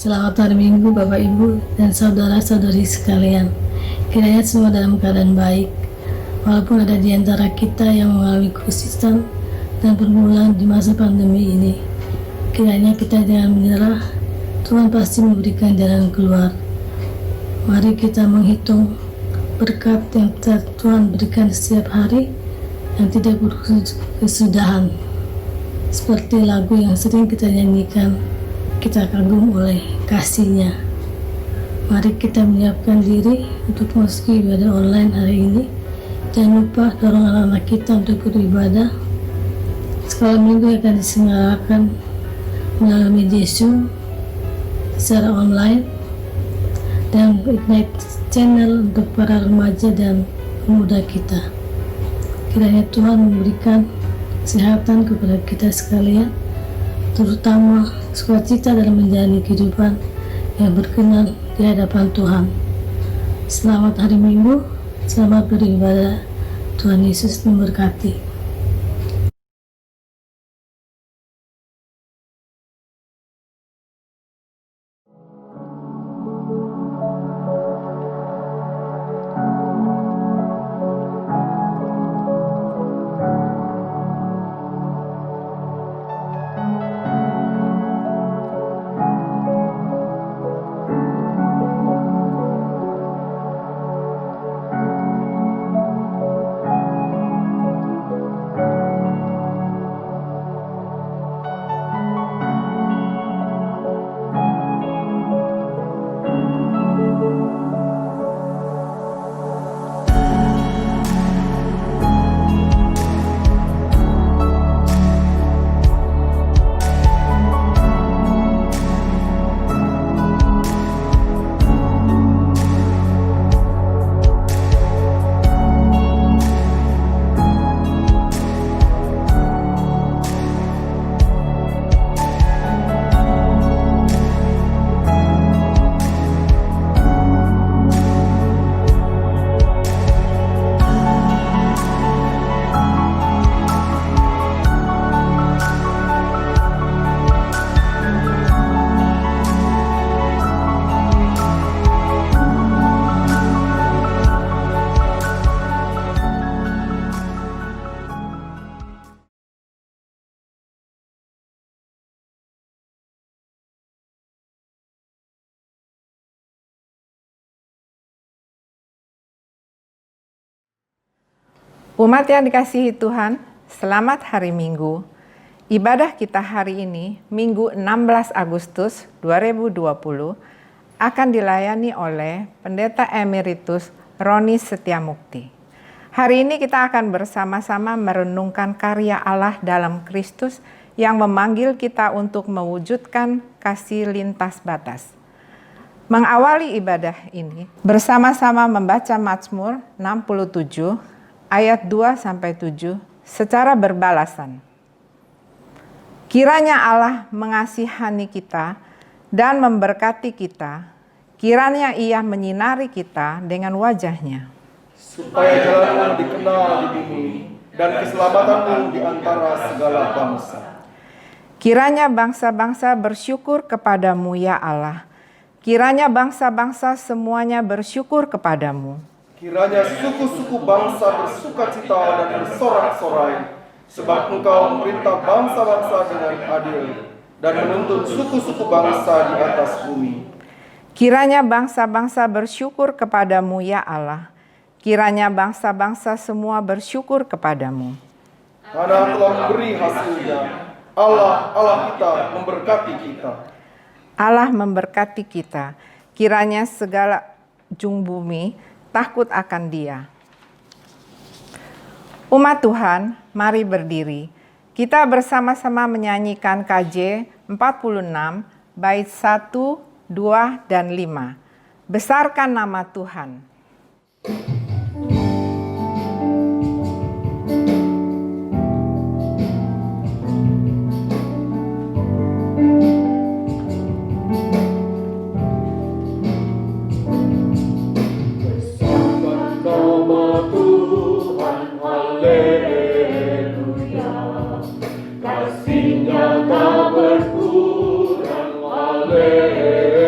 Selamat hari Minggu Bapak Ibu dan saudara-saudari sekalian. Kiranya semua dalam keadaan baik, walaupun ada di antara kita yang mengalami kesulitan dan pergumulan di masa pandemi ini. Kiranya kita jangan menyerah, Tuhan pasti memberikan jalan keluar. Mari kita menghitung berkat yang Tuhan berikan setiap hari yang tidak berkesudahan. Seperti lagu yang sering kita nyanyikan, kita kagum oleh kasih-Nya. Mari kita menyiapkan diri untuk memasuki ibadah online hari ini. Jangan lupa dorong anak-anak kita untuk beribadah. Sekolah minggu akan diselenggarakan melalui media Zoom secara online dan Ignite channel untuk para remaja dan pemuda kita. Kiranya Tuhan memberikan kesehatan kepada kita sekalian, terutama sukacita dalam menjalani kehidupan yang berkenan di hadapan Tuhan. Selamat hari Minggu, selamat beribadah. Tuhan Yesus memberkati. Umat yang dikasihi Tuhan, selamat hari Minggu. Ibadah kita hari ini, Minggu 16 Agustus 2020, akan dilayani oleh Pendeta Emeritus Roni Setiamukti. Hari ini kita akan bersama-sama merenungkan karya Allah dalam Kristus yang memanggil kita untuk mewujudkan kasih lintas batas. Mengawali ibadah ini, bersama-sama membaca Mazmur 67, ayat 2-7 secara berbalasan. Kiranya Allah mengasihani kita dan memberkati kita, kiranya Ia menyinari kita dengan wajah-Nya. Supaya jalanmu dikenal di bumi dan keselamatanmu di antara segala bangsa. Kiranya bangsa-bangsa bersyukur kepadamu ya Allah. Kiranya bangsa-bangsa semuanya bersyukur kepadamu. Kiranya suku-suku bangsa bersukacita dan bersorak-sorai, sebab Engkau memerintah bangsa-bangsa dengan adil dan menuntun suku-suku bangsa di atas bumi. Kiranya bangsa-bangsa bersyukur kepadamu ya Allah. Kiranya bangsa-bangsa semua bersyukur kepadamu. Karena telah memberi hasilnya, Allah kita memberkati kita. Allah memberkati kita. Kiranya segala ujung bumi takut akan Dia. Umat Tuhan, mari berdiri. Kita bersama-sama menyanyikan KJ 46, bait 1, 2, dan 5. Besarkan nama Tuhan. Kasih-Nya tak berkurang, haleluya.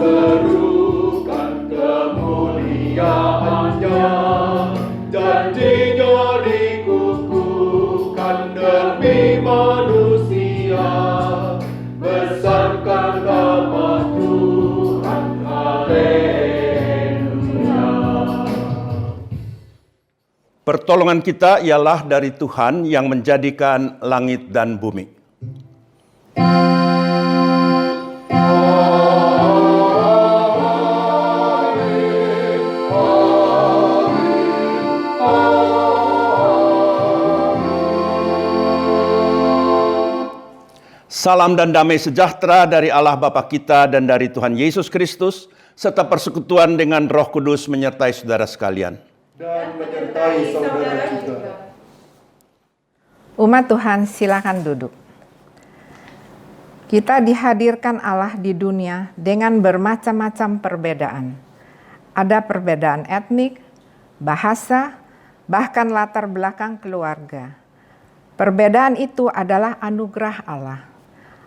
serukan kemuliaannya, janjinya dikukuhkan demi manusia. Besarkan nama Tuhan, haleluya. Pertolongan kita ialah dari Tuhan yang menjadikan langit dan bumi. Salam dan damai sejahtera dari Allah Bapa kita dan dari Tuhan Yesus Kristus, serta persekutuan dengan Roh Kudus menyertai saudara sekalian. Dan menyertai saudara juga. Umat Tuhan, silakan duduk. Kita dihadirkan Allah di dunia dengan bermacam-macam perbedaan. Ada perbedaan etnik, bahasa, bahkan latar belakang keluarga. Perbedaan itu adalah anugerah Allah.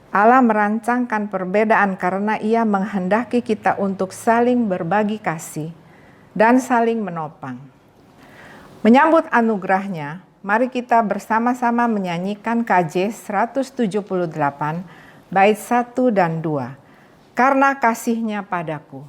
Allah merancangkan perbedaan karena Ia menghendaki kita untuk saling berbagi kasih dan saling menopang. Menyambut anugerahnya, mari kita bersama-sama menyanyikan KJ 178 bait 1 dan 2. Karena kasih-Nya padaku.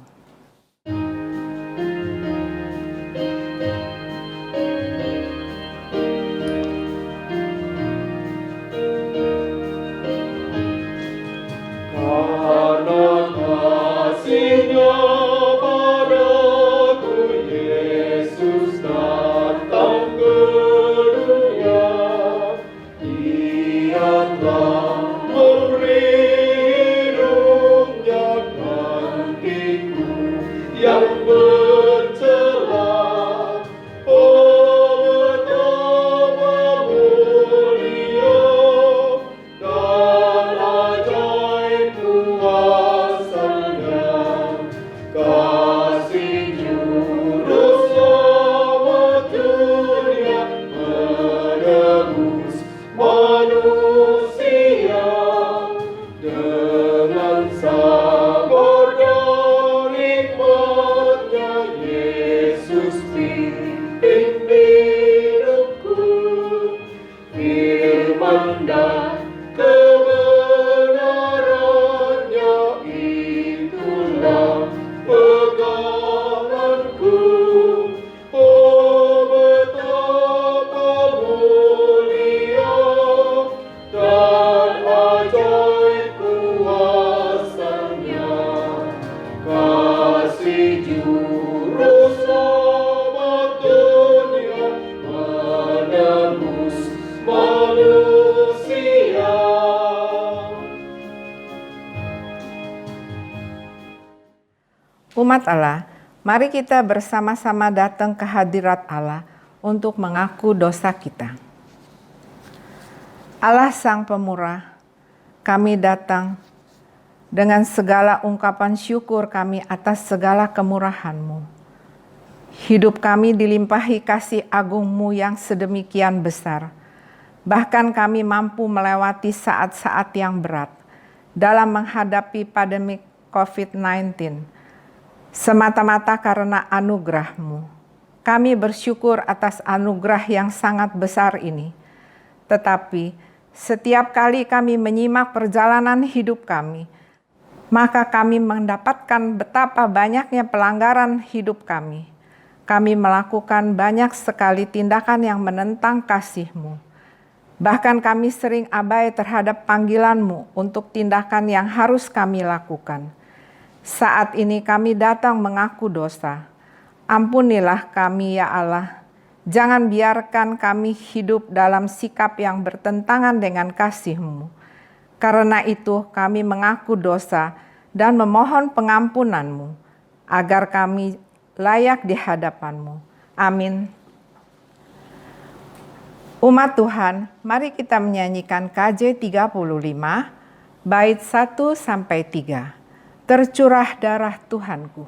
Umat Allah, mari kita bersama-sama datang ke hadirat Allah untuk mengaku dosa kita. Allah Sang Pemurah, kami datang dengan segala ungkapan syukur kami atas segala kemurahan-Mu. Hidup kami dilimpahi kasih agung-Mu yang sedemikian besar. Bahkan kami mampu melewati saat-saat yang berat dalam menghadapi pandemi COVID-19. Semata-mata karena anugerah-Mu. Kami bersyukur atas anugerah yang sangat besar ini. Tetapi setiap kali kami menyimak perjalanan hidup kami, maka kami mendapatkan betapa banyaknya pelanggaran hidup kami. Kami melakukan banyak sekali tindakan yang menentang kasih-Mu. Bahkan kami sering abai terhadap panggilan-Mu untuk tindakan yang harus kami lakukan. Saat ini kami datang mengaku dosa. Ampunilah kami ya Allah. Jangan biarkan kami hidup dalam sikap yang bertentangan dengan kasih-Mu. Karena itu kami mengaku dosa dan memohon pengampunan-Mu, agar kami layak di hadapan-Mu. Amin. Umat Tuhan, mari kita menyanyikan KJ 35, bait 1-3. Tercurah darah Tuhanku.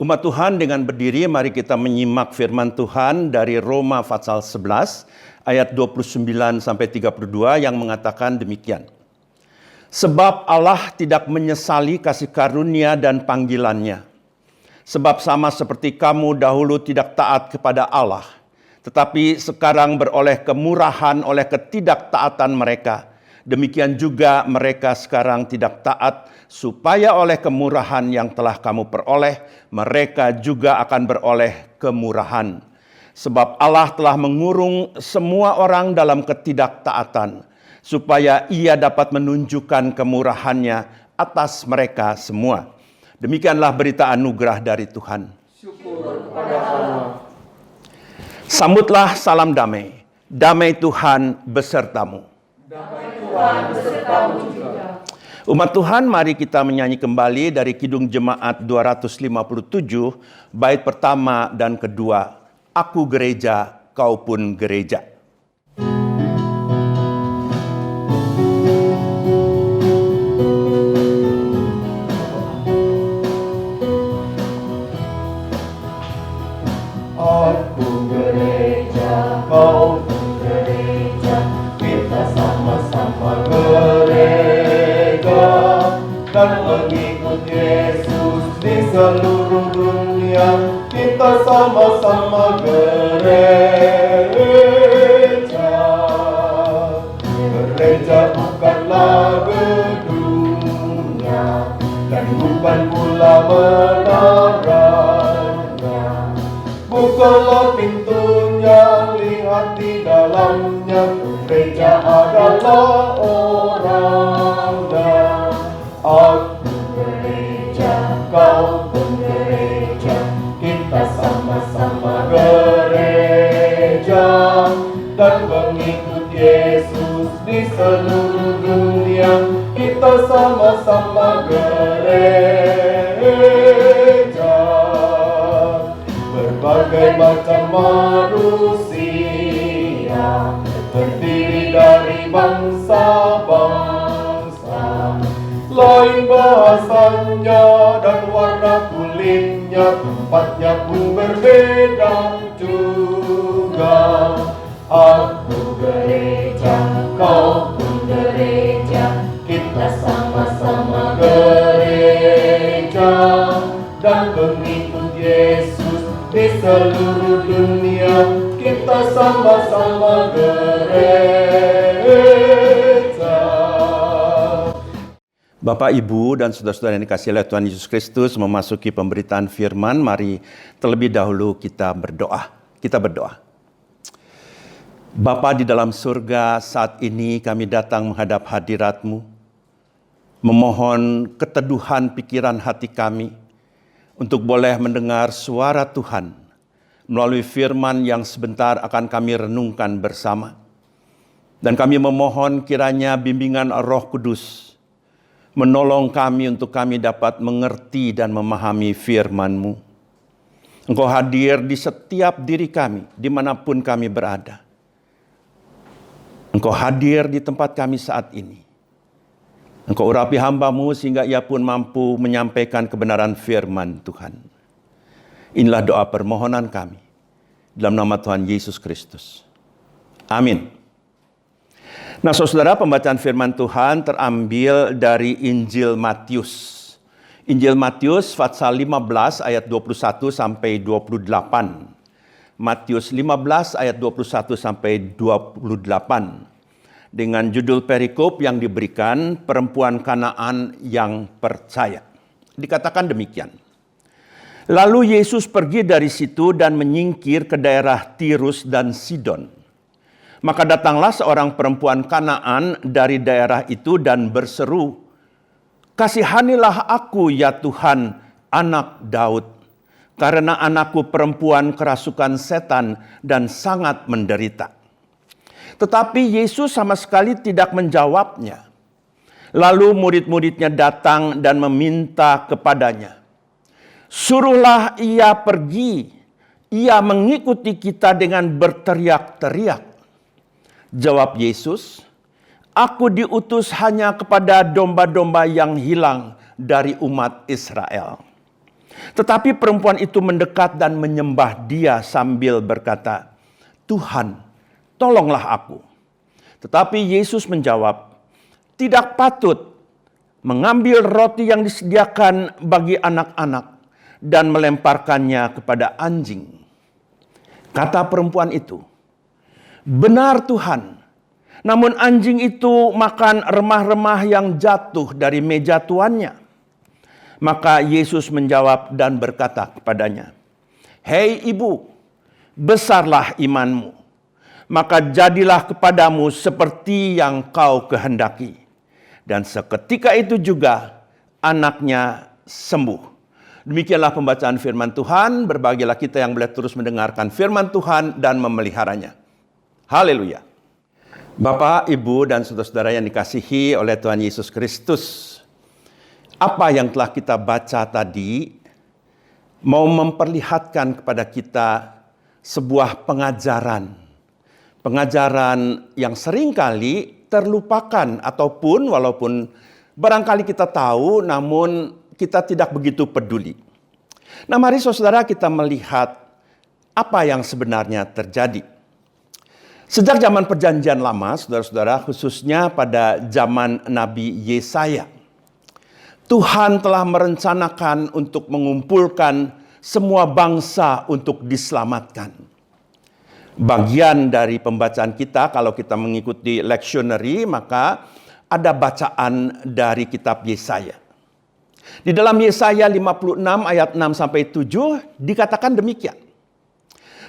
Umat Tuhan, dengan berdiri mari kita menyimak firman Tuhan dari Roma pasal 11 ayat 29 sampai 32 yang mengatakan demikian. Sebab Allah tidak menyesali kasih karunia dan panggilannya. Sebab sama seperti kamu dahulu tidak taat kepada Allah, tetapi sekarang beroleh kemurahan oleh ketidaktaatan mereka. Demikian juga mereka sekarang tidak taat, supaya oleh kemurahan yang telah kamu peroleh, mereka juga akan beroleh kemurahan. Sebab Allah telah mengurung semua orang dalam ketidaktaatan, supaya Ia dapat menunjukkan kemurahannya atas mereka semua. Demikianlah berita anugerah dari Tuhan. Syukur kepada Allah. Sambutlah salam damai. Damai Tuhan besertamu. Damai Tuhan besertamu juga. Umat Tuhan, mari kita menyanyi kembali dari Kidung Jemaat 257, bait pertama dan kedua. Aku gereja, kau pun gereja. Aku gereja, kau pun gereja, kita sama-sama gereja dan mengikut Yesus di seluruh dunia. Kita sama-sama gereja. Gereja bukanlah gedungnya dan bukan pula menaranya. Bukalah pintunya, lihat di dalamnya, gereja adalah orangnya. Aku gereja, kau pun gereja, kita sama-sama gereja dan mengikut Yesus di seluruh dunia. Kita sama-sama gereja. Berbagai macam manusia terdiri dari bangsa-bangsa, lain bahasanya dan warna kulitnya, tempatnya pun berbeda juga. Aku gereja, kau pun gereja, kita sama-sama gereja dan mengikut Yesus di seluruh dunia. Kita sama-sama gereja. Bapak, Ibu, dan saudara-saudara yang dikasihi oleh Tuhan Yesus Kristus, memasuki pemberitaan firman, mari terlebih dahulu kita berdoa. Kita berdoa. Bapa di dalam surga, saat ini kami datang menghadap hadirat-Mu, memohon keteduhan pikiran hati kami, untuk boleh mendengar suara Tuhan melalui firman yang sebentar akan kami renungkan bersama. Dan kami memohon kiranya bimbingan Roh Kudus menolong kami untuk kami dapat mengerti dan memahami firman-Mu. Engkau hadir di setiap diri kami, dimanapun kami berada. Engkau hadir di tempat kami saat ini. Engkau urapi hamba-Mu sehingga ia pun mampu menyampaikan kebenaran firman Tuhan. Inilah doa permohonan kami dalam nama Tuhan Yesus Kristus. Amin. Nah, saudara, pembacaan firman Tuhan terambil dari Injil Matius. Injil Matius pasal 15 ayat 21 sampai 28. Matius 15 ayat 21 sampai 28. Dengan judul perikop yang diberikan, perempuan Kanaan yang percaya. Dikatakan demikian. Lalu Yesus pergi dari situ dan menyingkir ke daerah Tirus dan Sidon. Maka datanglah seorang perempuan Kanaan dari daerah itu dan berseru, "Kasihanilah aku ya Tuhan, anak Daud, karena anakku perempuan kerasukan setan dan sangat menderita." Tetapi Yesus sama sekali tidak menjawabnya. Lalu murid-muridnya datang dan meminta kepadanya, "Suruhlah ia pergi, ia mengikuti kita dengan berteriak-teriak." Jawab Yesus, "Aku diutus hanya kepada domba-domba yang hilang dari umat Israel." Tetapi perempuan itu mendekat dan menyembah Dia sambil berkata, "Tuhan, tolonglah aku." Tetapi Yesus menjawab, "Tidak patut mengambil roti yang disediakan bagi anak-anak dan melemparkannya kepada anjing." Kata perempuan itu, "Benar Tuhan, namun anjing itu makan remah-remah yang jatuh dari meja tuannya." Maka Yesus menjawab dan berkata kepadanya, "Hei ibu, besarlah imanmu. Maka jadilah kepadamu seperti yang kau kehendaki." Dan seketika itu juga anaknya sembuh. Demikianlah pembacaan firman Tuhan. Berbahagialah kita yang boleh terus mendengarkan firman Tuhan dan memeliharanya. Haleluya. Bapak, Ibu, dan saudara-saudara yang dikasihi oleh Tuhan Yesus Kristus, apa yang telah kita baca tadi mau memperlihatkan kepada kita sebuah pengajaran yang seringkali terlupakan ataupun walaupun barangkali kita tahu namun kita tidak begitu peduli. Nah, mari saudara kita melihat apa yang sebenarnya terjadi. Sejak zaman Perjanjian Lama, saudara-saudara, khususnya pada zaman Nabi Yesaya, Tuhan telah merencanakan untuk mengumpulkan semua bangsa untuk diselamatkan. Bagian dari pembacaan kita, kalau kita mengikuti lectionary, maka ada bacaan dari kitab Yesaya. Di dalam Yesaya 56 ayat 6-7 dikatakan demikian.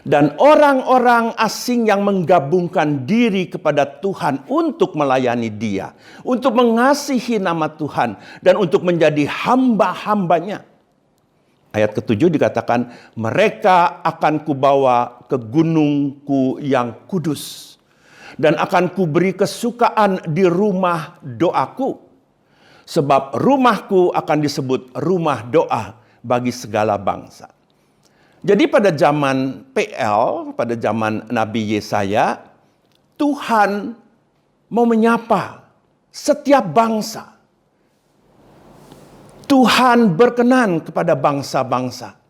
Dan orang-orang asing yang menggabungkan diri kepada Tuhan untuk melayani Dia, untuk mengasihi nama Tuhan, dan untuk menjadi hamba-hambanya. Ayat ke-7 dikatakan, "Mereka akan kubawa ke gunungku yang kudus, dan akan kuberi kesukaan di rumah doaku. Sebab rumahku akan disebut rumah doa bagi segala bangsa." Jadi pada zaman PL, pada zaman Nabi Yesaya, Tuhan mau menyapa setiap bangsa. Tuhan berkenan kepada bangsa-bangsa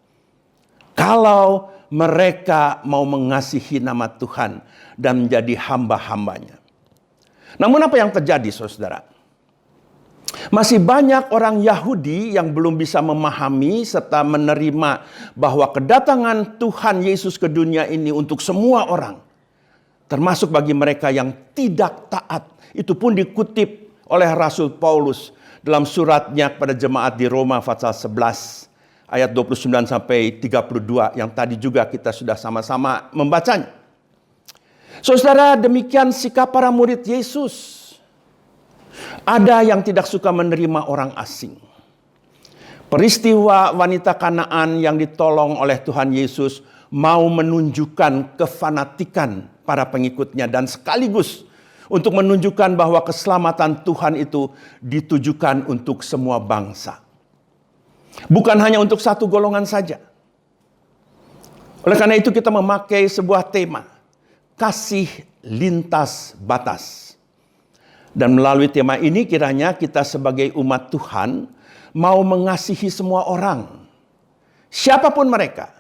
kalau mereka mau mengasihi nama Tuhan dan menjadi hamba-hambanya. Namun apa yang terjadi, saudara? Masih banyak orang Yahudi yang belum bisa memahami serta menerima bahwa kedatangan Tuhan Yesus ke dunia ini untuk semua orang, termasuk bagi mereka yang tidak taat. Itu pun dikutip oleh Rasul Paulus dalam suratnya kepada jemaat di Roma pasal 11 ayat 29-32 yang tadi juga kita sudah sama-sama membacanya. Saudara, demikian sikap para murid Yesus. Ada yang tidak suka menerima orang asing. Peristiwa wanita Kanaan yang ditolong oleh Tuhan Yesus mau menunjukkan kefanatikan para pengikutnya dan sekaligus untuk menunjukkan bahwa keselamatan Tuhan itu ditujukan untuk semua bangsa. Bukan hanya untuk satu golongan saja. Oleh karena itu kita memakai sebuah tema, kasih lintas batas. Dan melalui tema ini kiranya kita sebagai umat Tuhan mau mengasihi semua orang. Siapapun mereka.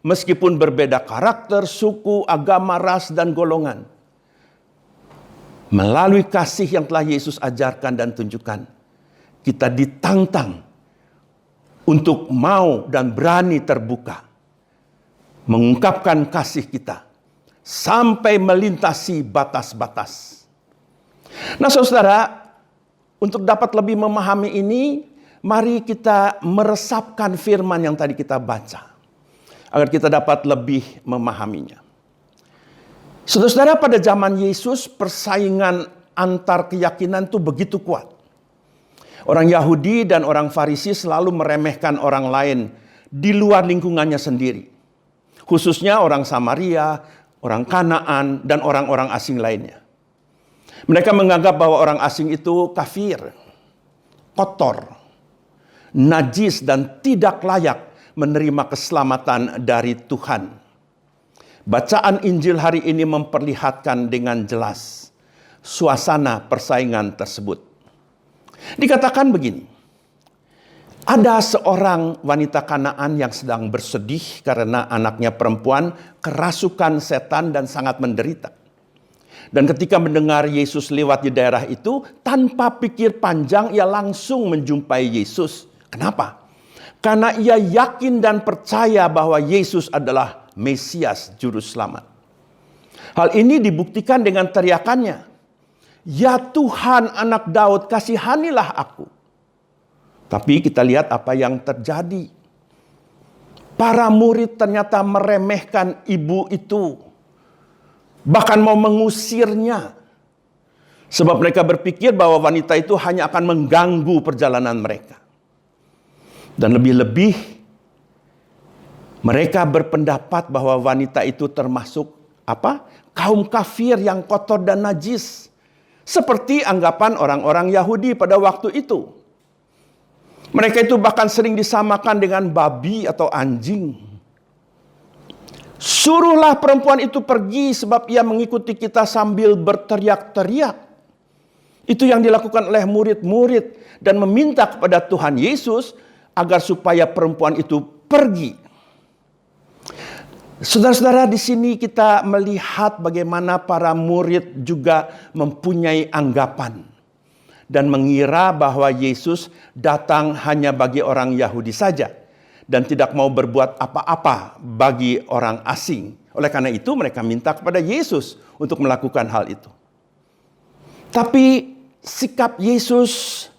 Meskipun berbeda karakter, suku, agama, ras, dan golongan. Melalui kasih yang telah Yesus ajarkan dan tunjukkan. Kita ditantang untuk mau dan berani terbuka. Mengungkapkan kasih kita. Sampai melintasi batas-batas. Nah saudara, untuk dapat lebih memahami ini, mari kita meresapkan firman yang tadi kita baca. Agar kita dapat lebih memahaminya. Saudara-saudara, pada zaman Yesus persaingan antar keyakinan itu begitu kuat. Orang Yahudi dan orang Farisi selalu meremehkan orang lain di luar lingkungannya sendiri. Khususnya orang Samaria, orang Kanaan, dan orang-orang asing lainnya. Mereka menganggap bahwa orang asing itu kafir, kotor, najis, dan tidak layak menerima keselamatan dari Tuhan. Bacaan Injil hari ini memperlihatkan dengan jelas suasana persaingan tersebut. Dikatakan begini, Ada seorang wanita Kanaan yang sedang bersedih karena anaknya perempuan kerasukan setan dan sangat menderita. Dan ketika mendengar Yesus lewat di daerah itu, tanpa pikir panjang ia langsung menjumpai Yesus. Kenapa? Karena ia yakin dan percaya bahwa Yesus adalah Mesias, Juru Selamat. Hal ini dibuktikan dengan teriakannya, "Ya Tuhan, Anak Daud, kasihanilah aku." Tapi kita lihat apa yang terjadi. Para murid ternyata meremehkan ibu itu. Bahkan mau mengusirnya. Sebab mereka berpikir bahwa wanita itu hanya akan mengganggu perjalanan mereka. Dan lebih-lebih mereka berpendapat bahwa wanita itu termasuk kaum kafir yang kotor dan najis. Seperti anggapan orang-orang Yahudi pada waktu itu. Mereka itu bahkan sering disamakan dengan babi atau anjing. Suruhlah perempuan itu pergi sebab ia mengikuti kita sambil berteriak-teriak. Itu yang dilakukan oleh murid-murid dan meminta kepada Tuhan Yesus agar supaya perempuan itu pergi. Saudara-saudara, di sini kita melihat bagaimana para murid juga mempunyai anggapan dan mengira bahwa Yesus datang hanya bagi orang Yahudi saja dan tidak mau berbuat apa-apa bagi orang asing. Oleh karena itu mereka minta kepada Yesus untuk melakukan hal itu. Tapi sikap Yesus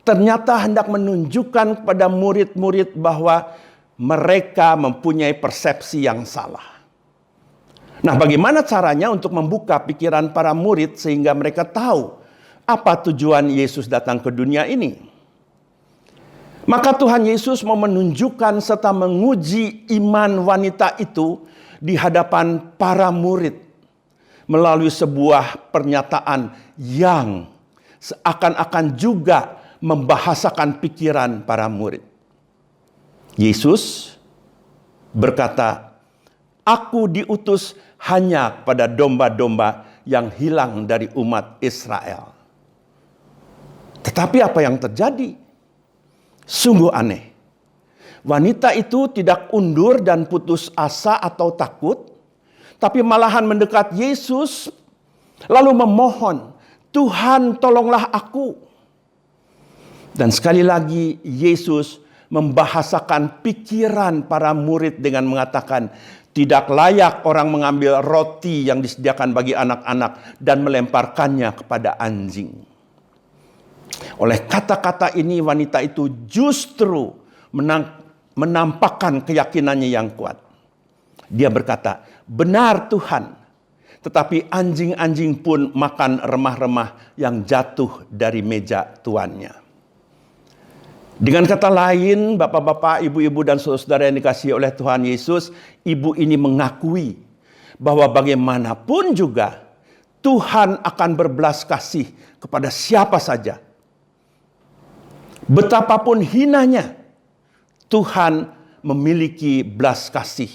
ternyata hendak menunjukkan kepada murid-murid bahwa mereka mempunyai persepsi yang salah. Nah, bagaimana caranya untuk membuka pikiran para murid sehingga mereka tahu apa tujuan Yesus datang ke dunia ini? Maka Tuhan Yesus mau menunjukkan serta menguji iman wanita itu di hadapan para murid melalui sebuah pernyataan yang seakan-akan juga membahasakan pikiran para murid. Yesus berkata, "Aku diutus hanya pada domba-domba yang hilang dari umat Israel." Tetapi apa yang terjadi? Sungguh aneh. Wanita itu tidak undur dan putus asa atau takut, tapi malahan mendekat Yesus lalu memohon, "Tuhan, tolonglah aku." Dan sekali lagi Yesus membahasakan pikiran para murid dengan mengatakan, tidak layak orang mengambil roti yang disediakan bagi anak-anak dan melemparkannya kepada anjing. Oleh kata-kata ini wanita itu justru menampakkan keyakinannya yang kuat. Dia berkata, "Benar Tuhan, tetapi anjing-anjing pun makan remah-remah yang jatuh dari meja tuannya." Dengan kata lain, bapak-bapak, ibu-ibu dan saudara-saudara yang dikasihi oleh Tuhan Yesus, ibu ini mengakui bahwa bagaimanapun juga Tuhan akan berbelas kasih kepada siapa saja. Betapapun hinanya, Tuhan memiliki belas kasih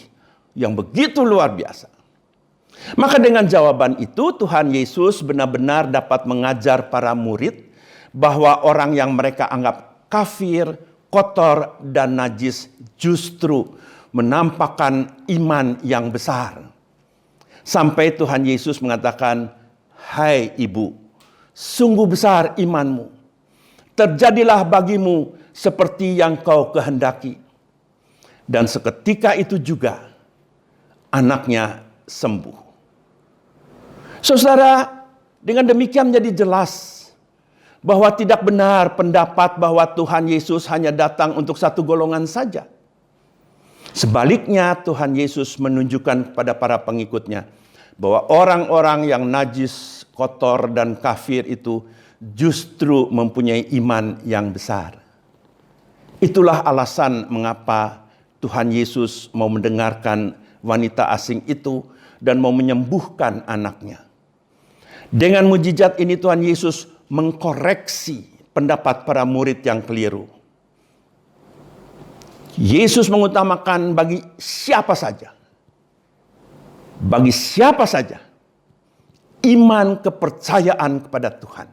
yang begitu luar biasa. Maka dengan jawaban itu, Tuhan Yesus benar-benar dapat mengajar para murid bahwa orang yang mereka anggap kafir, kotor, dan najis justru menampakkan iman yang besar. Sampai Tuhan Yesus mengatakan, "Hai ibu, sungguh besar imanmu. Terjadilah bagimu seperti yang kau kehendaki." Dan seketika itu juga anaknya sembuh. Saudara, dengan demikian menjadi jelas bahwa tidak benar pendapat bahwa Tuhan Yesus hanya datang untuk satu golongan saja. Sebaliknya, Tuhan Yesus menunjukkan kepada para pengikutnya bahwa orang-orang yang najis, kotor, dan kafir itu justru mempunyai iman yang besar. Itulah alasan mengapa Tuhan Yesus mau mendengarkan wanita asing itu dan mau menyembuhkan anaknya. Dengan mujizat ini Tuhan Yesus mengkoreksi pendapat para murid yang keliru. Yesus mengutamakan bagi siapa saja iman kepercayaan kepada Tuhan.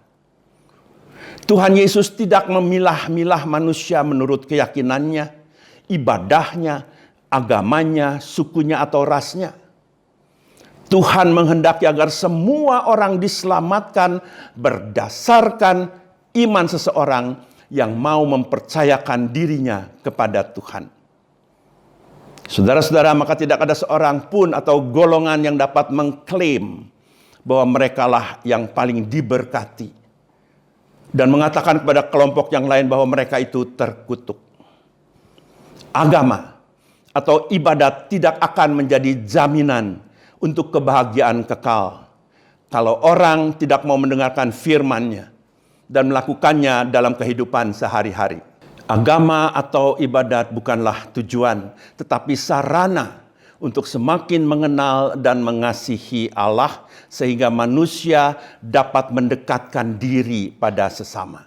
Tuhan Yesus tidak memilah-milah manusia menurut keyakinannya, ibadahnya, agamanya, sukunya atau rasnya. Tuhan menghendaki agar semua orang diselamatkan berdasarkan iman seseorang yang mau mempercayakan dirinya kepada Tuhan. Saudara-saudara, maka tidak ada seorang pun atau golongan yang dapat mengklaim bahwa merekalah yang paling diberkati dan mengatakan kepada kelompok yang lain bahwa mereka itu terkutuk. Agama atau ibadat tidak akan menjadi jaminan untuk kebahagiaan kekal kalau orang tidak mau mendengarkan firman-Nya dan melakukannya dalam kehidupan sehari-hari. Agama atau ibadat bukanlah tujuan, tetapi sarana untuk semakin mengenal dan mengasihi Allah sehingga manusia dapat mendekatkan diri pada sesama.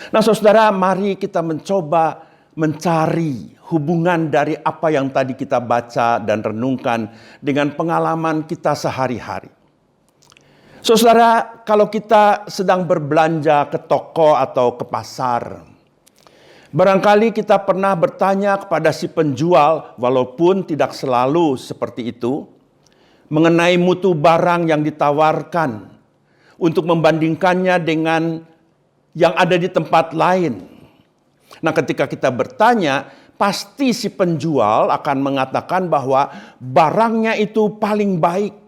Nah, saudara, mari kita mencoba mencari hubungan dari apa yang tadi kita baca dan renungkan dengan pengalaman kita sehari-hari. Saudara, kalau kita sedang berbelanja ke toko atau ke pasar, barangkali kita pernah bertanya kepada si penjual, walaupun tidak selalu seperti itu, mengenai mutu barang yang ditawarkan untuk membandingkannya dengan yang ada di tempat lain. Nah, ketika kita bertanya, pasti si penjual akan mengatakan bahwa barangnya itu paling baik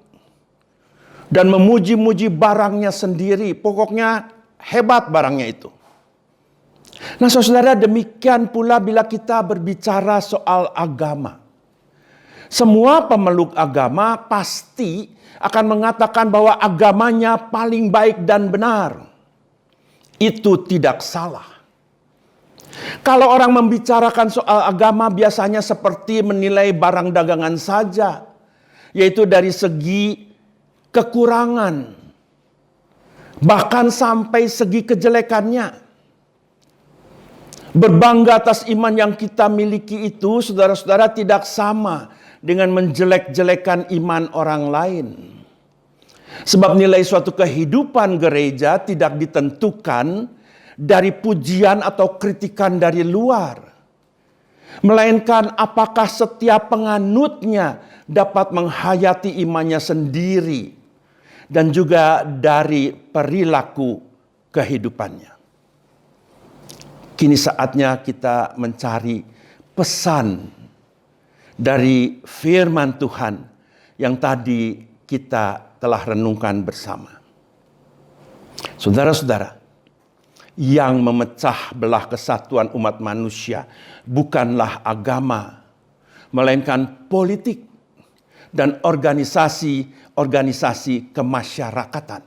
dan memuji-muji barangnya sendiri. Pokoknya hebat barangnya itu. Nah, saudara, demikian pula bila kita berbicara soal agama. Semua pemeluk agama pasti akan mengatakan bahwa agamanya paling baik dan benar. Itu tidak salah. Kalau orang membicarakan soal agama biasanya seperti menilai barang dagangan saja, yaitu dari segi kekurangan, bahkan sampai segi kejelekannya. Berbangga atas iman yang kita miliki itu, saudara-saudara, tidak sama dengan menjelek-jelekan iman orang lain. Sebab nilai suatu kehidupan gereja tidak ditentukan dari pujian atau kritikan dari luar, melainkan apakah setiap penganutnya dapat menghayati imannya sendiri dan juga dari perilaku kehidupannya. Kini saatnya kita mencari pesan dari firman Tuhan yang tadi kita telah renungkan bersama. Saudara-saudara, yang memecah belah kesatuan umat manusia bukanlah agama, melainkan politik dan organisasi-organisasi kemasyarakatan.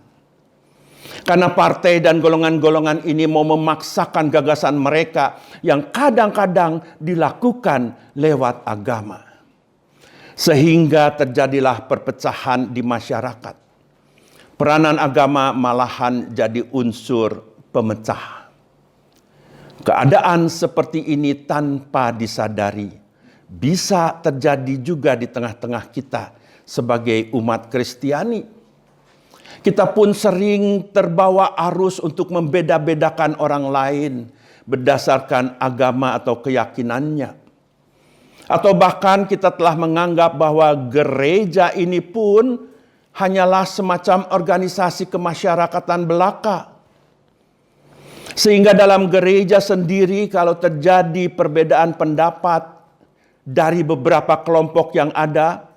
Karena partai dan golongan-golongan ini mau memaksakan gagasan mereka yang kadang-kadang dilakukan lewat agama. Sehingga terjadilah perpecahan di masyarakat. Peranan agama malahan jadi unsur pemecah. Keadaan seperti ini tanpa disadari bisa terjadi juga di tengah-tengah kita sebagai umat Kristiani. Kita pun sering terbawa arus untuk membeda-bedakan orang lain berdasarkan agama atau keyakinannya. Atau bahkan kita telah menganggap bahwa gereja ini pun hanyalah semacam organisasi kemasyarakatan belaka. Sehingga dalam gereja sendiri kalau terjadi perbedaan pendapat dari beberapa kelompok yang ada,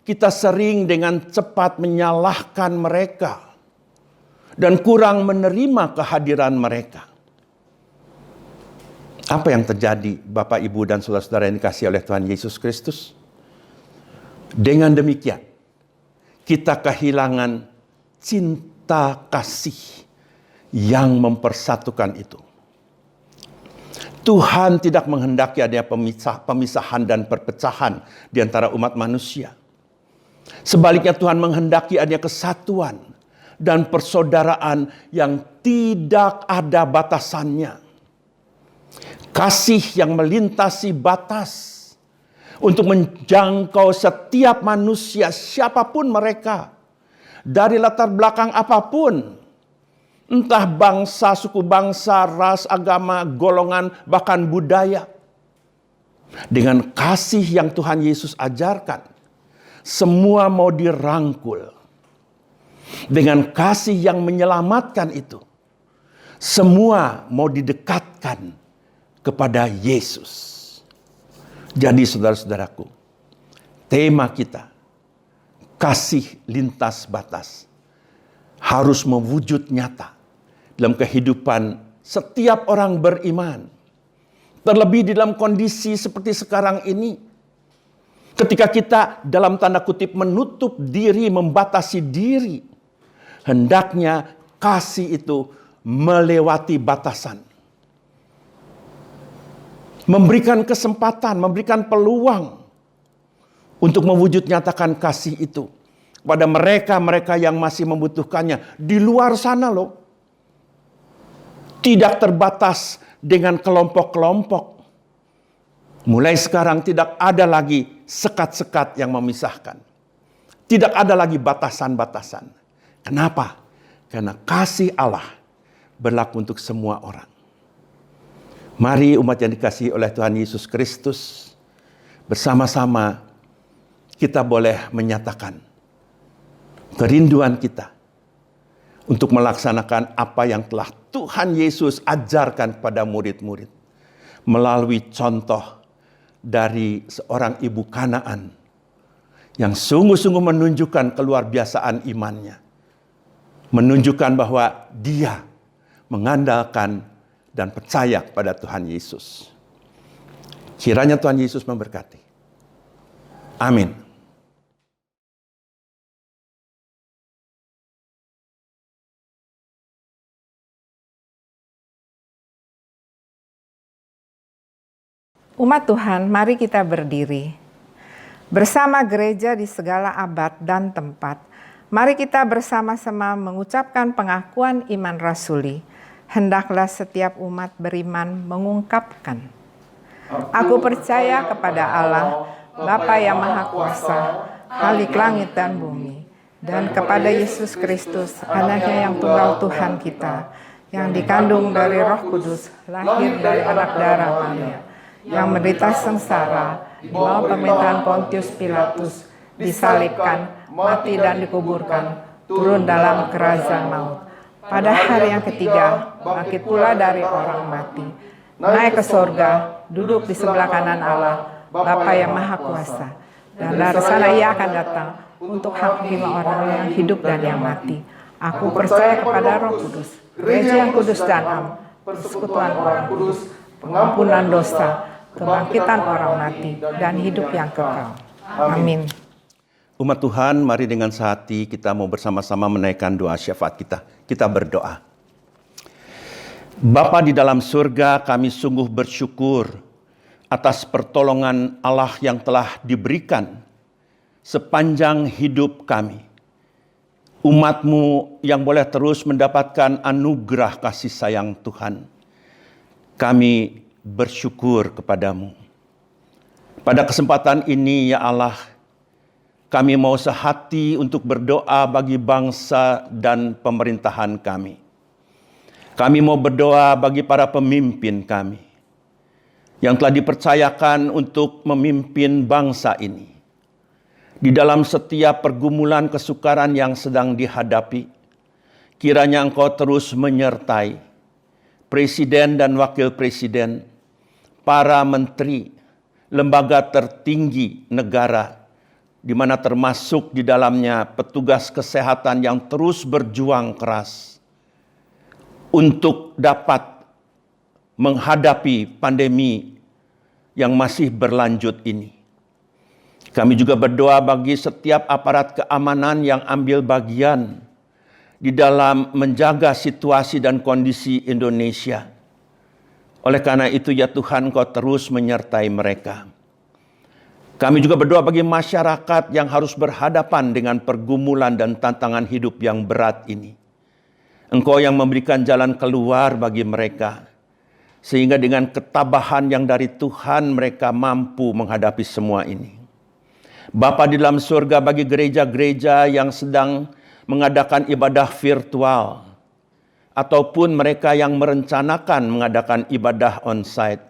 kita sering dengan cepat menyalahkan mereka dan kurang menerima kehadiran mereka. Apa yang terjadi, Bapak, Ibu, dan saudara-saudara yang dikasihi oleh Tuhan Yesus Kristus? Dengan demikian, kita kehilangan cinta kasih yang mempersatukan itu. Tuhan tidak menghendaki adanya pemisahan dan perpecahan di antara umat manusia. Sebaliknya Tuhan menghendaki adanya kesatuan dan persaudaraan yang tidak ada batasannya. Kasih yang melintasi batas untuk menjangkau setiap manusia siapapun mereka, dari latar belakang apapun, entah bangsa, suku bangsa, ras, agama, golongan, bahkan budaya. Dengan kasih yang Tuhan Yesus ajarkan, semua mau dirangkul. Dengan kasih yang menyelamatkan itu, semua mau didekatkan kepada Yesus. Jadi saudara-saudaraku, tema kita, kasih lintas batas, harus mewujud nyata dalam kehidupan setiap orang beriman. Terlebih di dalam kondisi seperti sekarang ini, ketika kita dalam tanda kutip menutup diri, membatasi diri, hendaknya kasih itu melewati batasan. Memberikan kesempatan, memberikan peluang untuk mewujud nyatakan kasih itu pada mereka-mereka yang masih membutuhkannya di luar sana loh. Tidak terbatas dengan kelompok-kelompok. Mulai sekarang tidak ada lagi sekat-sekat yang memisahkan. Tidak ada lagi batasan-batasan. Kenapa? Karena kasih Allah berlaku untuk semua orang. Mari umat yang dikasihi oleh Tuhan Yesus Kristus, bersama-sama kita boleh menyatakan kerinduan kita untuk melaksanakan apa yang telah Tuhan Yesus ajarkan kepada murid-murid melalui contoh dari seorang ibu Kanaan yang sungguh-sungguh menunjukkan keluarbiasaan imannya, menunjukkan bahwa dia mengandalkan dan percaya pada Tuhan Yesus. Kiranya Tuhan Yesus memberkati. Amin. Umat Tuhan, mari kita berdiri. Bersama gereja di segala abad dan tempat, mari kita bersama-sama mengucapkan pengakuan iman rasuli. Hendaklah setiap umat beriman mengungkapkan, aku percaya kepada Allah, Bapa yang Maha Kuasa, Khalik langit dan bumi, dan kepada Yesus Kristus, Anaknya yang tunggal Tuhan kita, yang dikandung dari Roh Kudus, lahir dari anak darah Maria, yang menderita sengsara di bawah pemerintahan Pontius Pilatus, disalibkan, mati dan dikuburkan, turun dalam kerajaan maut. Pada hari yang ketiga, bangkit pula dari orang mati, naik ke sorga, duduk di sebelah kanan Allah, Bapa yang Maha Kuasa. Dan dari sana ia akan datang untuk hakimi orang yang hidup dan yang mati. Aku percaya kepada Roh Kudus, gereja yang kudus dan am, persekutuan orang kudus, pengampunan dosa, kebangkitan orang mati, dan hidup yang kekal. Amin. Umat Tuhan, mari dengan sehati kita mau bersama-sama menaikkan doa syafaat kita. Kita berdoa. Bapa di dalam surga, kami sungguh bersyukur atas pertolongan Allah yang telah diberikan sepanjang hidup kami. Umat-Mu yang boleh terus mendapatkan anugerah kasih sayang Tuhan. Kami bersyukur kepadamu. Pada kesempatan ini ya Allah, kami mau sehati untuk berdoa bagi bangsa dan pemerintahan kami. Kami mau berdoa bagi para pemimpin kami yang telah dipercayakan untuk memimpin bangsa ini. Di dalam setiap pergumulan kesukaran yang sedang dihadapi, kiranya Engkau terus menyertai Presiden dan Wakil Presiden, para menteri, lembaga tertinggi negara, di mana termasuk di dalamnya petugas kesehatan yang terus berjuang keras untuk dapat menghadapi pandemi yang masih berlanjut ini. Kami juga berdoa bagi setiap aparat keamanan yang ambil bagian di dalam menjaga situasi dan kondisi Indonesia. Oleh karena itu ya Tuhan, Kau terus menyertai mereka. Kami juga berdoa bagi masyarakat yang harus berhadapan dengan pergumulan dan tantangan hidup yang berat ini. Engkau yang memberikan jalan keluar bagi mereka, sehingga dengan ketabahan yang dari Tuhan mereka mampu menghadapi semua ini. Bapa di dalam surga, bagi gereja-gereja yang sedang mengadakan ibadah virtual, ataupun mereka yang merencanakan mengadakan ibadah on-site.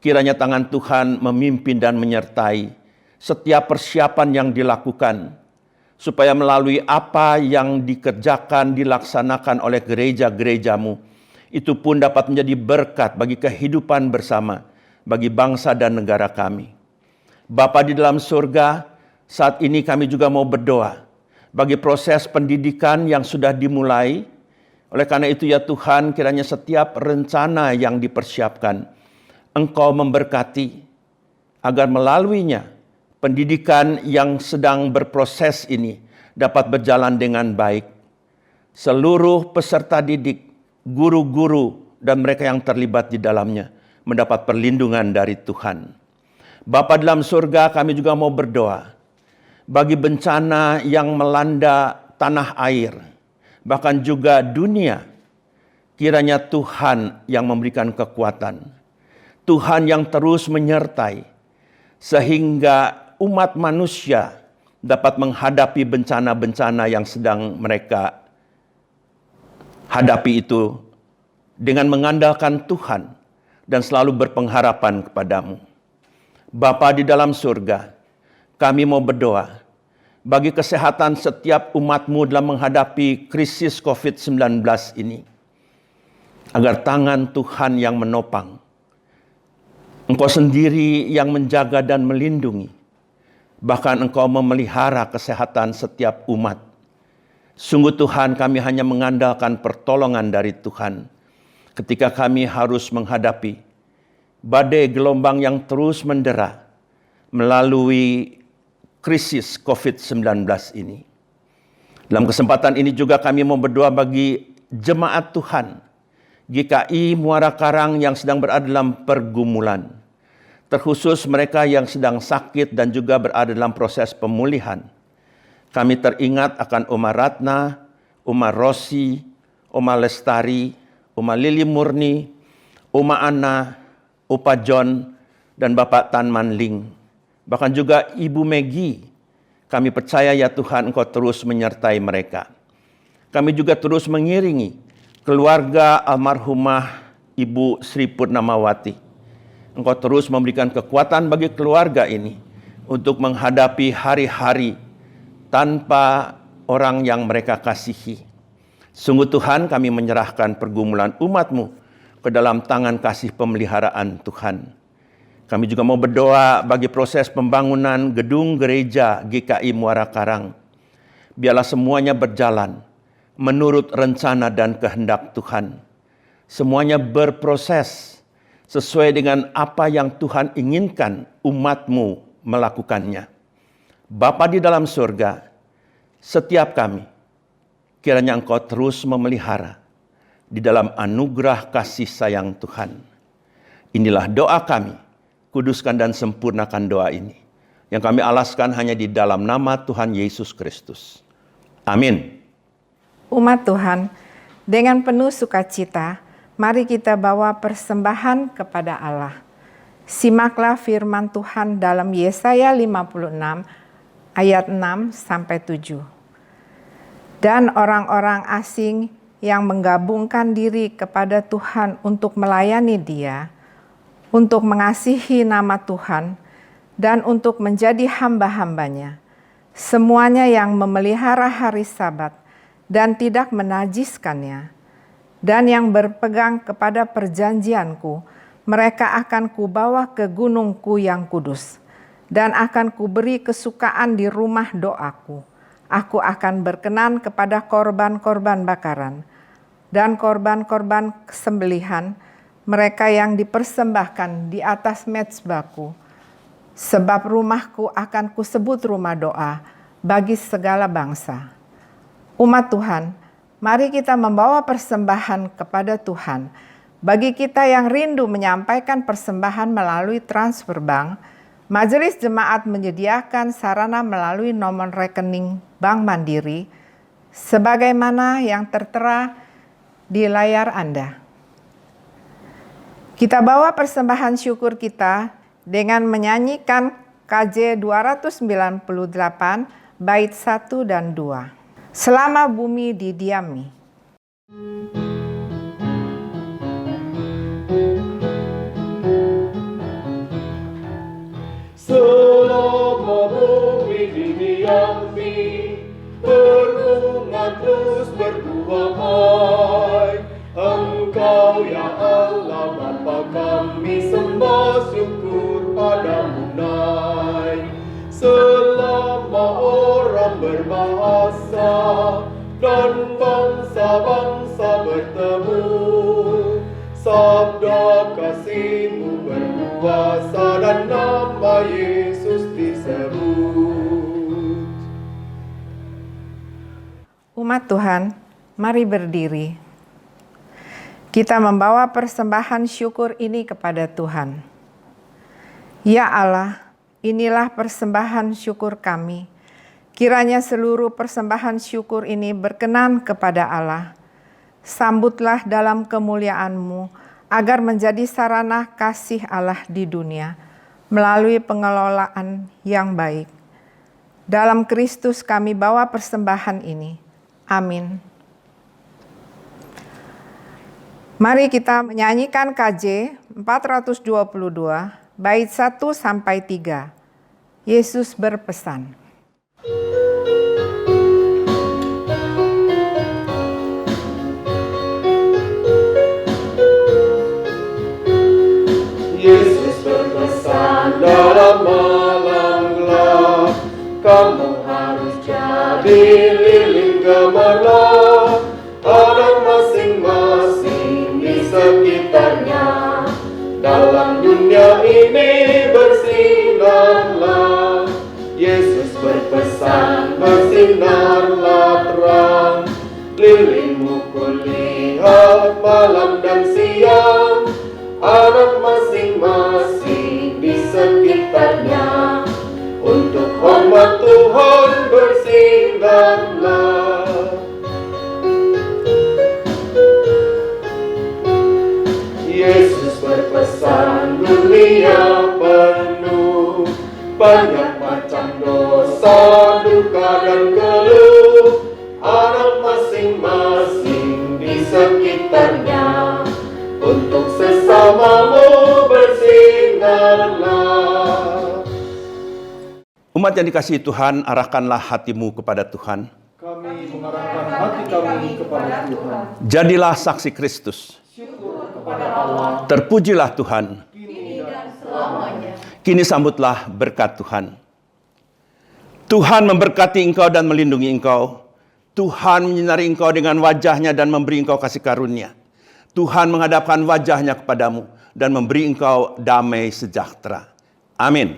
Kiranya tangan Tuhan memimpin dan menyertai setiap persiapan yang dilakukan, supaya melalui apa yang dikerjakan, dilaksanakan oleh gereja-gerejamu, itu pun dapat menjadi berkat bagi kehidupan bersama, bagi bangsa dan negara kami. Bapa di dalam surga, saat ini kami juga mau berdoa bagi proses pendidikan yang sudah dimulai. Oleh karena itu ya Tuhan, kiranya setiap rencana yang dipersiapkan, Engkau memberkati, agar melaluinya pendidikan yang sedang berproses ini dapat berjalan dengan baik. Seluruh peserta didik, guru-guru, dan mereka yang terlibat di dalamnya mendapat perlindungan dari Tuhan. Bapa dalam surga, kami juga mau berdoa bagi bencana yang melanda tanah air, bahkan juga dunia. Kiranya Tuhan yang memberikan kekuatan, Tuhan yang terus menyertai, sehingga umat manusia dapat menghadapi bencana-bencana yang sedang mereka hadapi itu dengan mengandalkan Tuhan dan selalu berpengharapan kepadamu. Bapa di dalam surga, kami mau berdoa bagi kesehatan setiap umat-Mu dalam menghadapi krisis COVID-19 ini, agar tangan Tuhan yang menopang, Engkau sendiri yang menjaga dan melindungi, bahkan Engkau memelihara kesehatan setiap umat. Sungguh Tuhan, kami hanya mengandalkan pertolongan dari Tuhan ketika kami harus menghadapi badai gelombang yang terus mendera melalui krisis COVID-19 ini. Dalam kesempatan ini juga kami mau berdoa bagi jemaat Tuhan GKI Muara Karang yang sedang berada dalam pergumulan, terkhusus mereka yang sedang sakit dan juga berada dalam proses pemulihan. Kami teringat akan Oma Ratna, Oma Rosi, Oma Lestari, Oma Lili Murni, Oma Ana, Opa John, dan Bapak Tan Manling. Bahkan juga Ibu Megi. Kami percaya ya Tuhan, Engkau terus menyertai mereka. Kami juga terus mengiringi keluarga almarhumah Ibu Sri Purnamawati. Engkau terus memberikan kekuatan bagi keluarga ini untuk menghadapi hari-hari tanpa orang yang mereka kasihi. Sungguh Tuhan, kami menyerahkan pergumulan umat-Mu ke dalam tangan kasih pemeliharaan Tuhan. Kami juga mau berdoa bagi proses pembangunan gedung gereja GKI Muara Karang. Biarlah semuanya berjalan menurut rencana dan kehendak Tuhan. Semuanya berproses sesuai dengan apa yang Tuhan inginkan umat-Mu melakukannya. Bapa di dalam surga, setiap kami, kiranya Engkau terus memelihara di dalam anugerah kasih sayang Tuhan. Inilah doa kami, kuduskan dan sempurnakan doa ini, yang kami alaskan hanya di dalam nama Tuhan Yesus Kristus. Amin. Umat Tuhan, dengan penuh sukacita, mari kita bawa persembahan kepada Allah. Simaklah firman Tuhan dalam Yesaya 56 ayat 6-7. Dan orang-orang asing yang menggabungkan diri kepada Tuhan untuk melayani Dia, untuk mengasihi nama Tuhan, dan untuk menjadi hamba-hambanya. Semuanya yang memelihara hari Sabat dan tidak menajiskannya, dan yang berpegang kepada perjanjianku, mereka akan kubawa ke gunungku yang kudus, dan akan kuberi kesukaan di rumah doaku. Aku akan berkenan kepada korban-korban bakaran dan korban-korban sembelihan mereka yang dipersembahkan di atas mezbahku. Sebab rumahku akan kusebut rumah doa bagi segala bangsa. Umat Tuhan, mari kita membawa persembahan kepada Tuhan. Bagi kita yang rindu menyampaikan persembahan melalui transfer bank, Majelis Jemaat menyediakan sarana melalui nomor rekening Bank Mandiri sebagaimana yang tertera di layar Anda. Kita bawa persembahan syukur kita dengan menyanyikan KJ 298 bait 1 dan 2. Selama bumi didiami. Diniambi berbunga terus berbuah hai. Engkau ya Allah Bapa kami sembah syukur padamu naik. Selama orang berbahasa dan bangsa-bangsa bertemu, sabda kasih-Mu berkuasa dan nama Yesus disebut. Umat Tuhan, mari berdiri. Kita membawa persembahan syukur ini kepada Tuhan. Ya Allah, inilah persembahan syukur kami. Kiranya seluruh persembahan syukur ini berkenan kepada Allah. Sambutlah dalam kemuliaan-Mu, agar menjadi sarana kasih Allah di dunia, melalui pengelolaan yang baik. Dalam Kristus kami bawa persembahan ini. Amin. Mari kita menyanyikan KJ 422, bait 1 sampai 3. Yesus berpesan. Yesus berpesan dalam malam gelap, kamu harus jadi lilin gemerlap. Ada masing-masing di sekitarnya, dalam dunia ini bersinarlah. Yesus berpesan, bersinarlah terang, lilinmu kulihat malam dan siang. Anak masing-masing di sekitarnya, untuk hormat Tuhan bersinarlah. Yesus berpesan, dunia penuh banyak macam dosa, duka dan keluh. Anak masing-masing di sekitarnya, untuk sesamamu bersinarlah. Umat yang dikasihi Tuhan, arahkanlah hatimu kepada Tuhan. Kami mengarahkan hati kami kepada Tuhan. Jadilah saksi Kristus. Syukur kepada Allah, Terpujilah Tuhan. kini dan selamanya. Kini sambutlah berkat Tuhan. Tuhan memberkati engkau dan melindungi engkau. Tuhan menyinari engkau dengan wajah-Nya dan memberi engkau kasih karunia. Tuhan menghadapkan wajah-Nya kepadamu dan memberi engkau damai sejahtera. Amin.